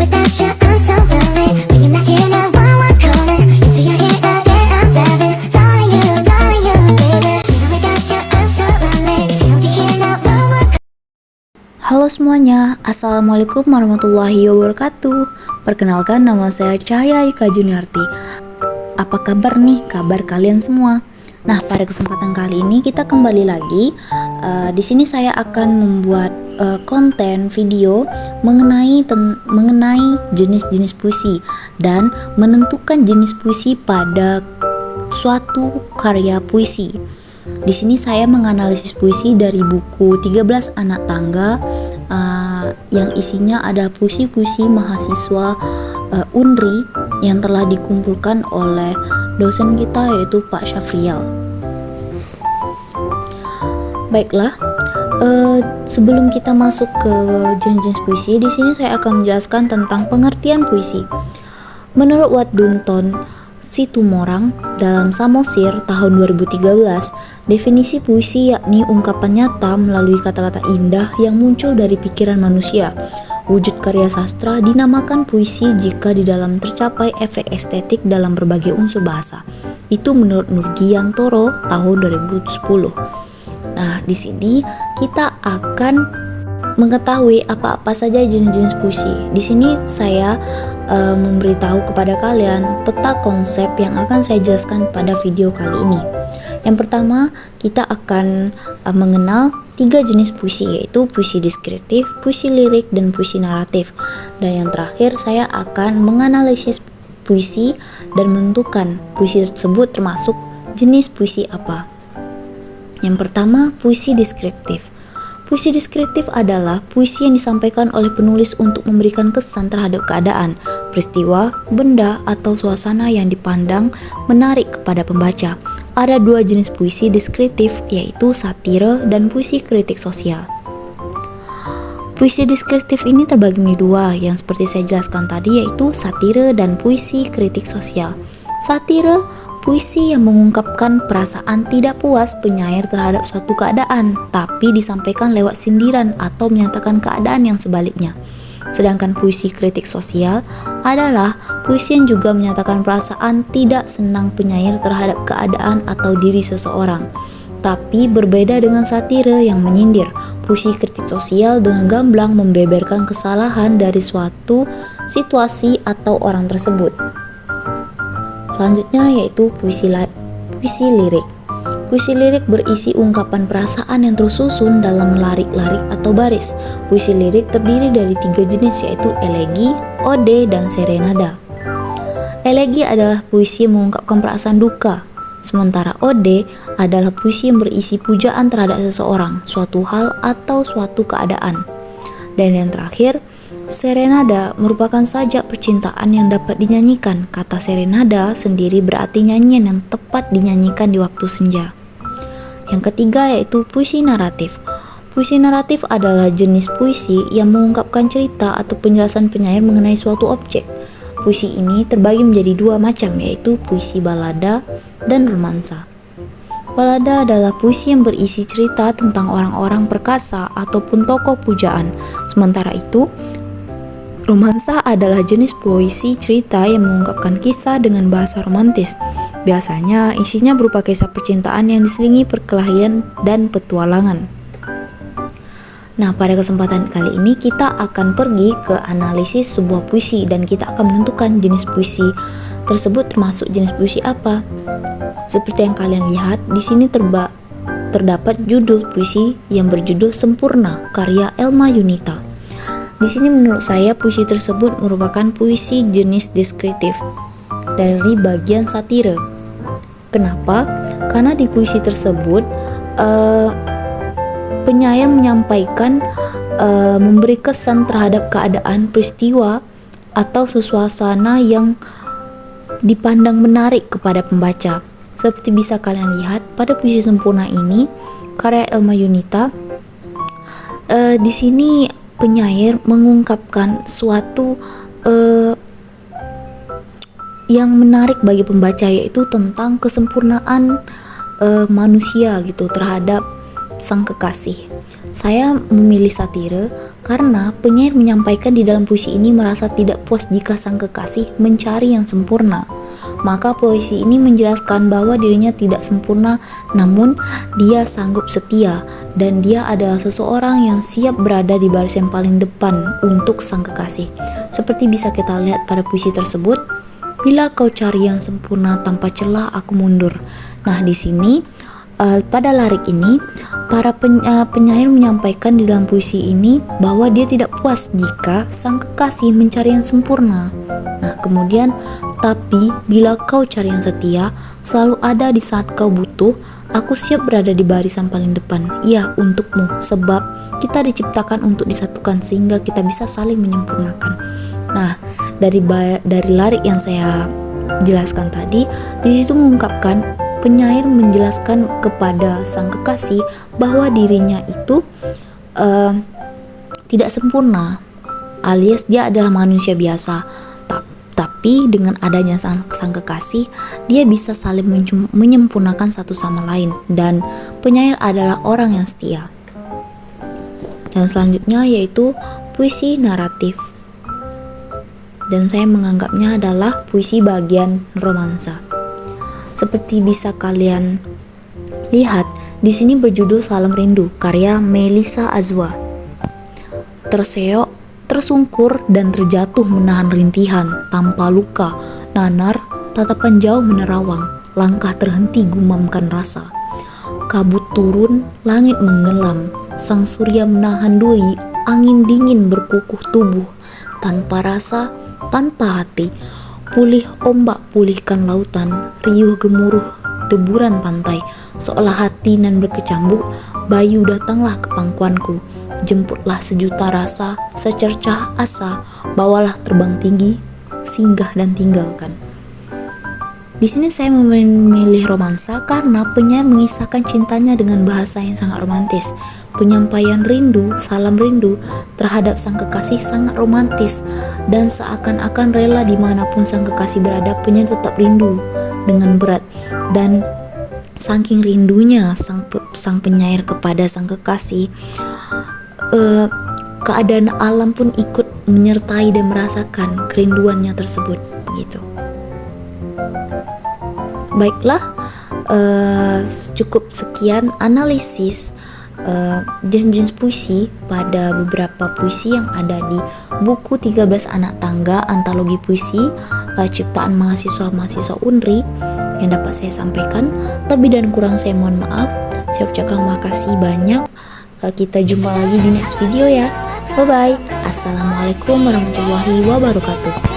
without you, I'm so lonely. When you're not here now, I'm calling. Into your head again, I'm diving. Darling you, baby. Even without you, I'm so lonely. If you don't be here now, I'm Halo semuanya, Assalamualaikum warahmatullahi wabarakatuh. Perkenalkan, nama saya Cahaya Ika Juniarti. Apa kabar nih, kabar kalian semua? Nah, pada kesempatan kali ini kita kembali lagi. Di sini saya akan membuat konten video mengenai jenis-jenis puisi dan menentukan jenis puisi pada suatu karya puisi. Di sini saya menganalisis puisi dari buku 13 Anak Tangga yang isinya ada puisi-puisi mahasiswa UNRI yang telah dikumpulkan oleh dosen kita yaitu Pak Syafrial. Baiklah, sebelum kita masuk ke jenis-jenis puisi, di sini saya akan menjelaskan tentang pengertian puisi. Menurut Wat Dunton Situmorang dalam Samosir tahun 2013, definisi puisi yakni ungkapan nyata melalui kata-kata indah yang muncul dari pikiran manusia. Wujud karya sastra dinamakan puisi jika di dalam tercapai efek estetik dalam berbagai unsur bahasa. Itu menurut Nurgiantoro tahun 2010. Nah, di sini kita akan mengetahui apa-apa saja jenis-jenis puisi. Di sini saya memberitahu kepada kalian peta konsep yang akan saya jelaskan pada video kali ini. Yang pertama, kita akan mengenal 3 jenis puisi, yaitu puisi deskriptif, puisi lirik, dan puisi naratif. Dan yang terakhir, saya akan menganalisis puisi dan menentukan puisi tersebut termasuk jenis puisi apa. Yang pertama, puisi deskriptif. Puisi deskriptif adalah puisi yang disampaikan oleh penulis untuk memberikan kesan terhadap keadaan, peristiwa, benda, atau suasana yang dipandang menarik kepada pembaca. Ada 2 jenis puisi deskriptif, yaitu satire dan puisi kritik sosial. Puisi deskriptif ini terbagi menjadi 2, yang seperti saya jelaskan tadi, yaitu satire dan puisi kritik sosial. Satire, puisi yang mengungkapkan perasaan tidak puas penyair terhadap suatu keadaan, tapi disampaikan lewat sindiran atau menyatakan keadaan yang sebaliknya. Sedangkan puisi kritik sosial adalah puisi yang juga menyatakan perasaan tidak senang penyair terhadap keadaan atau diri seseorang. Tapi berbeda dengan satire yang menyindir, puisi kritik sosial dengan gamblang membeberkan kesalahan dari suatu situasi atau orang tersebut. Selanjutnya yaitu puisi lirik. Puisi lirik berisi ungkapan perasaan yang tersusun dalam larik-larik atau baris. Puisi lirik terdiri dari 3 jenis, yaitu elegi, ode, dan serenada. Elegi adalah puisi yang mengungkapkan perasaan duka, sementara ode adalah puisi yang berisi pujaan terhadap seseorang, suatu hal, atau suatu keadaan. Dan yang terakhir, serenada merupakan sajak percintaan yang dapat dinyanyikan. Kata serenada sendiri berarti nyanyian yang tepat dinyanyikan di waktu senja. Yang ketiga yaitu puisi naratif. Puisi naratif adalah jenis puisi yang mengungkapkan cerita atau penjelasan penyair mengenai suatu objek. Puisi ini terbagi menjadi 2 macam, yaitu puisi balada dan romansa. Balada adalah puisi yang berisi cerita tentang orang-orang perkasa ataupun tokoh pujaan. Sementara itu, romansa adalah jenis puisi cerita yang mengungkapkan kisah dengan bahasa romantis. Biasanya isinya berupa kisah percintaan yang diselingi perkelahian dan petualangan. Nah, pada kesempatan kali ini kita akan pergi ke analisis sebuah puisi dan kita akan menentukan jenis puisi tersebut termasuk jenis puisi apa. Seperti yang kalian lihat, di sini terdapat judul puisi yang berjudul Sempurna karya Elma Yunita. Di sini menurut saya puisi tersebut merupakan puisi jenis deskriptif dari bagian satire. Kenapa? Karena di puisi tersebut penyair menyampaikan memberi kesan terhadap keadaan, peristiwa, atau suasana yang dipandang menarik kepada pembaca. Seperti bisa kalian lihat pada puisi Sempurna ini karya Elma Yunita, di sini penyair mengungkapkan suatu yang menarik bagi pembaca, yaitu tentang kesempurnaan manusia gitu terhadap sang kekasih. Saya memilih satire karena penyair menyampaikan di dalam puisi ini merasa tidak puas jika sang kekasih mencari yang sempurna. Maka puisi ini menjelaskan bahwa dirinya tidak sempurna, namun dia sanggup setia dan dia adalah seseorang yang siap berada di baris yang paling depan untuk sang kekasih. Seperti bisa kita lihat pada puisi tersebut, bila kau cari yang sempurna tanpa celah aku mundur. Nah, di sini pada lirik ini para penyair menyampaikan di dalam puisi ini bahwa dia tidak puas jika sang kekasih mencari yang sempurna. Nah, kemudian tapi bila kau cari yang setia, selalu ada di saat kau butuh, aku siap berada di barisan paling depan. Ya, untukmu, sebab kita diciptakan untuk disatukan sehingga kita bisa saling menyempurnakan. Nah, dari lirik yang saya jelaskan tadi, di situ mengungkapkan penyair menjelaskan kepada sang kekasih bahwa dirinya itu tidak sempurna, alias dia adalah manusia biasa. Tapi dengan adanya sang kekasih, dia bisa saling menyempurnakan satu sama lain, dan penyair adalah orang yang setia. Dan selanjutnya yaitu puisi naratif, dan saya menganggapnya adalah puisi bagian romansa. Seperti bisa kalian lihat, di sini berjudul Salam Rindu, karya Melissa Azwa. Terseok, tersungkur dan terjatuh menahan rintihan, tanpa luka, nanar, tatapan jauh menerawang, langkah terhenti gumamkan rasa. Kabut turun, langit menggelam, sang surya menahan duri, angin dingin berkukuh tubuh, tanpa rasa, tanpa hati. Pulih ombak pulihkan lautan, riuh gemuruh deburan pantai, seolah hati nan berkecambuk, bayu datanglah ke pangkuanku, jemputlah sejuta rasa, secercah asa, bawalah terbang tinggi, singgah dan tinggalkan. Di sini saya memilih romansa karena penyair mengisahkan cintanya dengan bahasa yang sangat romantis. Penyampaian rindu, salam rindu terhadap sang kekasih sangat romantis, dan seakan-akan rela dimanapun sang kekasih berada, penyair tetap rindu dengan berat. Dan saking rindunya sang penyair kepada sang kekasih, keadaan alam pun ikut menyertai dan merasakan kerinduannya tersebut, begitu. Baiklah, cukup sekian analisis jenis puisi pada beberapa puisi yang ada di buku 13 Anak Tangga Antologi Puisi ciptaan mahasiswa-mahasiswa UNRI yang dapat saya sampaikan. Lebih dan kurang saya mohon maaf. Saya ucapkan makasih banyak. Kita jumpa lagi di next video ya. Bye bye. Assalamualaikum warahmatullahi wabarakatuh.